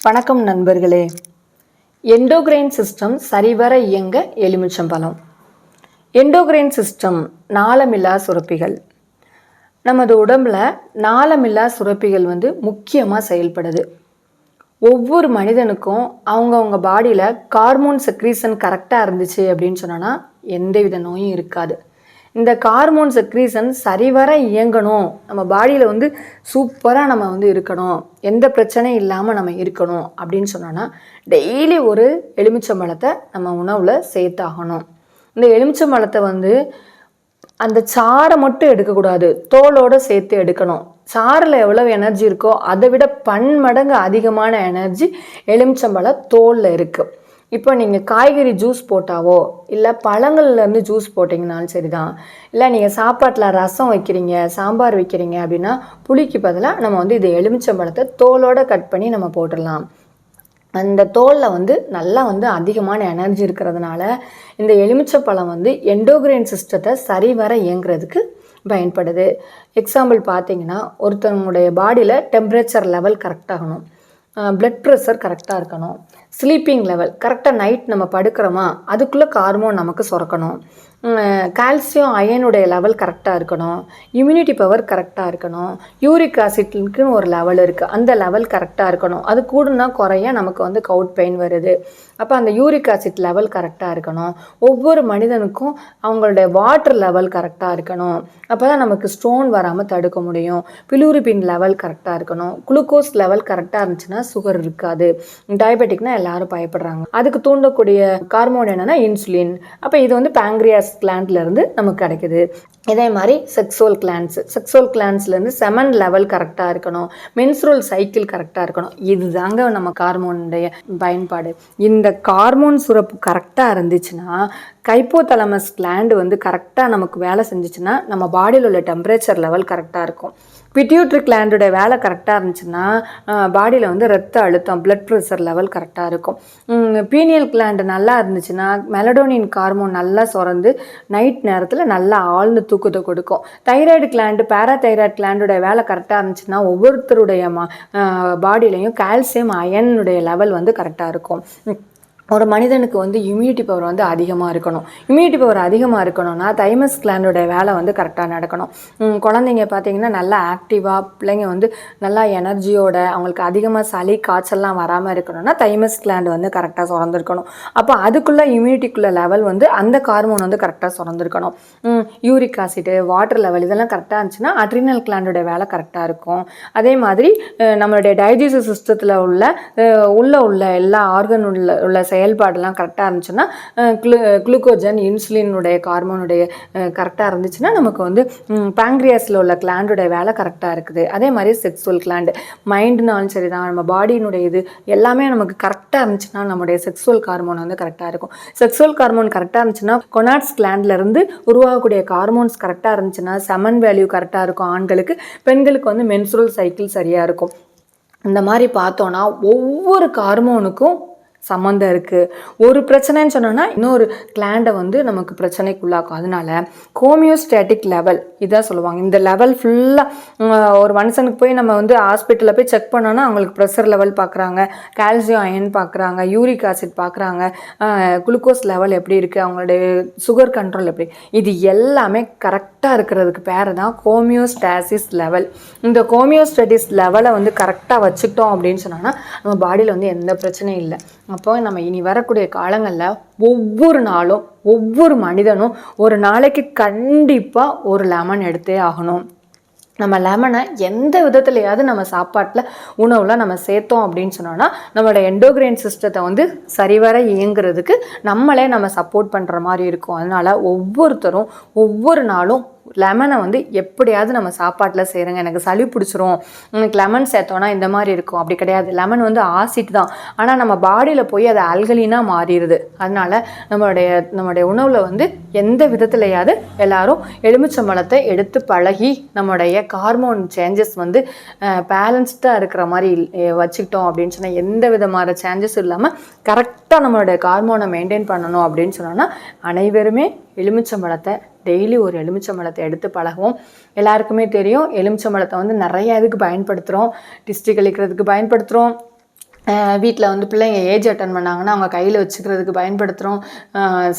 வணக்கம் நண்பர்களே. Endocrine system சரிவர இயங்க எலுமிச்சம்பழம். எண்டோகிரைன் சிஸ்டம் நாளமில்லா சுரப்பிகள். நமது உடம்புல நாளமில்லா சுரப்பிகள் முக்கியமாக செயல்படுது. ஒவ்வொரு மனிதனுக்கும் அவங்கவுங்க பாடியில் ஹார்மோன் செக்ரீஷன் கரெக்டாக இருந்துச்சு அப்படின்னு சொன்னோன்னா எந்தவித நோயும் இருக்காது. இந்த ஹார்மோன் செக்ரீஷன் சரிவர இயங்கணும், நம்ம பாடியில் சூப்பராக நம்ம இருக்கணும், எந்த பிரச்சனையும் இல்லாமல் நம்ம இருக்கணும் அப்படின்னு சொன்னோன்னா டெய்லி ஒரு எலுமிச்சம்பழத்தை நம்ம உணவில் சேர்த்தாகணும். இந்த எலுமிச்சம்பழத்தை அந்த சாறை மட்டும் எடுக்கக்கூடாது, தோலோடு சேர்த்து எடுக்கணும். சாறில் எவ்வளவு எனர்ஜி இருக்கோ அதை விட பன்மடங்கு அதிகமான எனர்ஜி எலுமிச்சம்பழ தோலில் இருக்குது. இப்போ நீங்கள் காய்கறி ஜூஸ் போட்டாவோ இல்லை பழங்கள்லேருந்து ஜூஸ் போட்டிங்கனாலும் சரி தான், இல்லை நீங்கள் சாப்பாட்டில் ரசம் வைக்கிறீங்க, சாம்பார் வைக்கிறீங்க அப்படின்னா புளிக்கு பதிலாக நம்ம இது எலுமிச்சம்பழத்தை தோலோடு கட் பண்ணி நம்ம போட்டுடலாம். அந்த தோலில் நல்லா அதிகமான எனர்ஜி இருக்கிறதுனால இந்த எலுமிச்சப்பழம் எண்டோகிரைன் சிஸ்டத்தை சரிவர இயங்குறதுக்கு பயன்படுது. எக்ஸாம்பிள் பார்த்தீங்கன்னா, ஒருத்தவங்களுடைய பாடியில் டெம்பரேச்சர் லெவல் கரெக்டாகணும், பிளட் ப்ரெஷர் கரெக்டாக இருக்கணும், ஸ்லீப்பிங் லெவல் கரெக்டாக, நைட் நம்ம படுக்கிறோமா அதுக்குள்ளே ஹார்மோன் நமக்கு சுரக்கணும், கால்சியம் அயனுடைய லெவல் கரெக்டாக இருக்கணும், இம்யூனிட்டி பவர் கரெக்டாக இருக்கணும், யூரிக் ஆசிட்க்குன்னு ஒரு லெவல் இருக்குது, அந்த லெவல் கரெக்டாக இருக்கணும். அது கூடுனா குறைய நமக்கு கவுட் பெயின் வருது. அப்போ அந்த யூரிக் ஆசிட் லெவல் கரெக்டாக இருக்கணும். ஒவ்வொரு மனிதனுக்கும் அவங்களுடைய வாட்டர் லெவல் கரெக்டாக இருக்கணும். அப்போ தான் நமக்கு ஸ்டோன் வராமல் தடுக்க முடியும். பிலூரிபின் லெவல் கரெக்டாக இருக்கணும். குளுக்கோஸ் லெவல் கரெக்டாக இருந்துச்சுன்னா சுகர் இருக்காது. டயபெட்டிக்னா எல்லாரும் பயப்படுறாங்க. அதுக்கு தூண்டக்கூடிய ஹார்மோன் என்னென்னா இன்சுலின். அப்போ இது பேங்க்ரியாஸ் கிளாண்ட்லேருந்து நமக்கு கிடைக்குது. இதே மாதிரி செக்ஸுவல் கிளாண்ட்ஸ்லேருந்து செமன் லெவல் கரெக்டாக இருக்கணும், மென்ஸ்ட்ருவல் சைக்கிள் கரெக்டாக இருக்கணும். இதுதாங்க நம்ம ஹார்மோனுடைய பயன்பாடு. இந்த ஹார்மோன் சுரப்பு கரெக்டாக இருந்துச்சுன்னா, ஹைப்போதலமஸ் கிளாண்டு கரெக்டாக நமக்கு வேலை செஞ்சிச்சுன்னா நம்ம பாடியில் உள்ள டெம்பரேச்சர் லெவல் கரெக்டாக இருக்கும். பிட்யூட்ரி கிளாண்டோட வேலை கரெக்டாக இருந்துச்சுன்னா பாடியில் ரத்த அழுத்தம், பிளட் ப்ரெஷர் லெவல் கரெக்டாக இருக்கும். பீனியல் கிளாண்டு நல்லா இருந்துச்சுன்னா மெலடோனின் ஹார்மோன் நல்லா சுரந்து நைட் நேரத்தில் நல்லா ஆழ்ந்து தூக்கத்தை கொடுக்கும். தைராய்டு கிளாண்டு, பேராதைராய்டு கிளாண்டோட வேலை கரெக்டாக இருந்துச்சுன்னா ஒவ்வொருத்தருடைய பாடியிலையும் கால்சியம் அயனுடைய லெவல் கரெக்டாக இருக்கும். ஒரு மனிதனுக்கு இம்யூனிட்டி பவர் அதிகமாக இருக்கணும். இம்யூனிட்டி பவர் அதிகமாக இருக்கணும்னா தைமஸ் கிளாண்டோட வேலை கரெக்டாக நடக்கணும். குழந்தைங்க பார்த்தீங்கன்னா நல்லா ஆக்டிவாக, பிள்ளைங்க நல்லா எனர்ஜியோட, அவங்களுக்கு அதிகமாக சளி காய்ச்சல்லாம் வராமல் இருக்கணும்னா தைமஸ் கிளாண்டு கரெக்டாக சுரந்துருக்கணும். அப்போ அதுக்குள்ளே இம்யூனிட்டிக்குள்ள லெவல் அந்த ஹார்மோன் கரெக்டாக சுரந்துருக்கணும். யூரிக் ஆசிட், வாட்டர் லெவல் இதெல்லாம் கரெக்டாக இருந்துச்சுன்னா அட்ரினல் கிளாண்டோட வேலை கரெக்டாக இருக்கும். அதே மாதிரி நம்மளுடைய டைஜஸ்டிவ் சிஸ்டத்தில் உள்ள எல்லா ஆர்கன் உள்ள செயல்பாடெல்லாம் கரெக்டாக இருந்துச்சுன்னா குளுக்கோஜன், இன்சுலினுடைய ஹார்மோனுடைய கரெக்டாக இருந்துச்சுன்னா நமக்கு பேங்க்ரியாஸில் உள்ள கிளாண்டோடைய வேலை கரெக்டாக இருக்குது. அதே மாதிரி செக்ஸுவல் கிளாண்டு, மைண்டுனாலும் சரி தான், நம்ம பாடியினுடைய இது எல்லாமே நமக்கு கரெக்டாக இருந்துச்சுன்னா நம்முடைய செக்ஸுவல் ஹார்மோன் கரெக்டாக இருக்கும். செக்ஸுவல் ஹார்மோன் கரெக்டாக இருந்துச்சுன்னா கொனாட்ஸ் கிளாண்ட்லேருந்து உருவாகக்கூடிய ஹார்மோன்ஸ் கரெக்டாக இருந்துச்சுன்னா செமன் வேல்யூ கரெக்டாக இருக்கும் ஆண்களுக்கு. பெண்களுக்கு மென்ஸ்ட்ருவல் சைக்கிள் சரியாக இருக்கும். இந்த மாதிரி பார்த்தோன்னா ஒவ்வொரு ஹார்மோனுக்கும் சம்மந்தம் இருக்குது. ஒரு பிரச்சனைன்னு சொன்னோன்னா இன்னொரு கிளாண்டை நமக்கு பிரச்சனைக்குள்ளாக்கும். அதனால ஹோமியோஸ்டாட்டிக் லெவல் இதான் சொல்லுவாங்க. இந்த லெவல் ஃபுல்லாக ஒரு மனுஷனுக்கு போய் நம்ம ஹாஸ்பிட்டலில் போய் செக் பண்ணோன்னா அவங்களுக்கு ப்ரெஷர் லெவல் பார்க்குறாங்க, கால்சியம் அயன் பார்க்குறாங்க, யூரிக் ஆசிட் பார்க்குறாங்க, குளுக்கோஸ் லெவல் எப்படி இருக்குது, அவங்களுடைய சுகர் கண்ட்ரோல் எப்படி, இது எல்லாமே கரெக்டாக இருக்கிறதுக்கு பேர் தான் ஹோமியோஸ்டாசிஸ் லெவல். இந்த ஹோமியோஸ்டாட்டிஸ் லெவலை கரெக்டாக வச்சுக்கிட்டோம் அப்படின்னு சொன்னோன்னா நம்ம பாடியில் எந்த பிரச்சனையும் இல்லை. அப்போ நம்ம இனி வரக்கூடிய காலங்களில் ஒவ்வொரு நாளும் ஒவ்வொரு மனிதனும் ஒரு நாளைக்கு கண்டிப்பாக ஒரு லெமன் எடுத்தே ஆகணும். நம்ம லெமனை எந்த விதத்துலையாவது நம்ம சாப்பாட்டில் உணவில் நம்ம சேர்த்தோம் அப்படின்னு சொன்னோன்னா நம்மளோட எண்டோகிரைன் சிஸ்டத்தை சரிவர இயங்குறதுக்கு நம்மளே நம்ம சப்போர்ட் பண்ணுற மாதிரி இருக்கும். அதனால் ஒவ்வொருத்தரும் ஒவ்வொரு நாளும் லெமனை எப்படியாவது நம்ம சாப்பாட்டில் செய்கிறோங்க. எனக்கு சளி பிடிச்சிரும், எனக்கு லெமன் சேர்த்தோன்னா இந்த மாதிரி இருக்கும், அப்படி கிடையாது. லெமன் ஆசிட் தான், ஆனால் நம்ம பாடியில் போய் அது ஆல்கலினாக மாறிடுது. அதனால் நம்மளுடைய உணவில் எந்த விதத்துலையாவது எல்லாரும் எலுமிச்சம்பழத்தை எடுத்து பழகி நம்முடைய ஹார்மோன் சேஞ்சஸ் பேலன்ஸ்டாக இருக்கிற மாதிரி வச்சுக்கிட்டோம் அப்படின்னு சொன்னால் எந்த விதமான சேஞ்சஸ் இல்லாமல் கரெக்டாக நம்மளுடைய ஹார்மோனை மெயின்டைன் பண்ணணும் அப்படின்னு சொன்னோன்னா அனைவருமே எலுமிச்சம்பழத்தை டெய்லி ஒரு எலுமிச்சம்பழத்தை எடுத்து பழகுவோம். எல்லாருக்குமே தெரியும் எலுமிச்சம்பழத்தை நிறைய இதுக்கு பயன்படுத்துகிறோம். டிஸ்ட்ரிக் கழிக்கிறதுக்கு பயன்படுத்துகிறோம், வீட்டில் வந்து பிள்ளைங்க ஏஜ் அட்டன் பண்ணாங்கன்னா அவங்க கையில் வச்சுக்கிறதுக்கு பயன்படுத்துகிறோம்,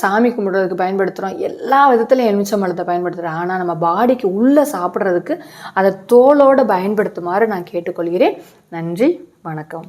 சாமி கும்பிட்றதுக்கு பயன்படுத்துகிறோம், எல்லா விதத்துலையும் எலுமிச்சம்பழத்தை பயன்படுத்துகிறோம். ஆனால் நம்ம பாடிக்கு உள்ளே சாப்பிட்றதுக்கு அதை தோலோடு பயன்படுத்துமாறு நான் கேட்டுக்கொள்கிறேன். நன்றி, வணக்கம்.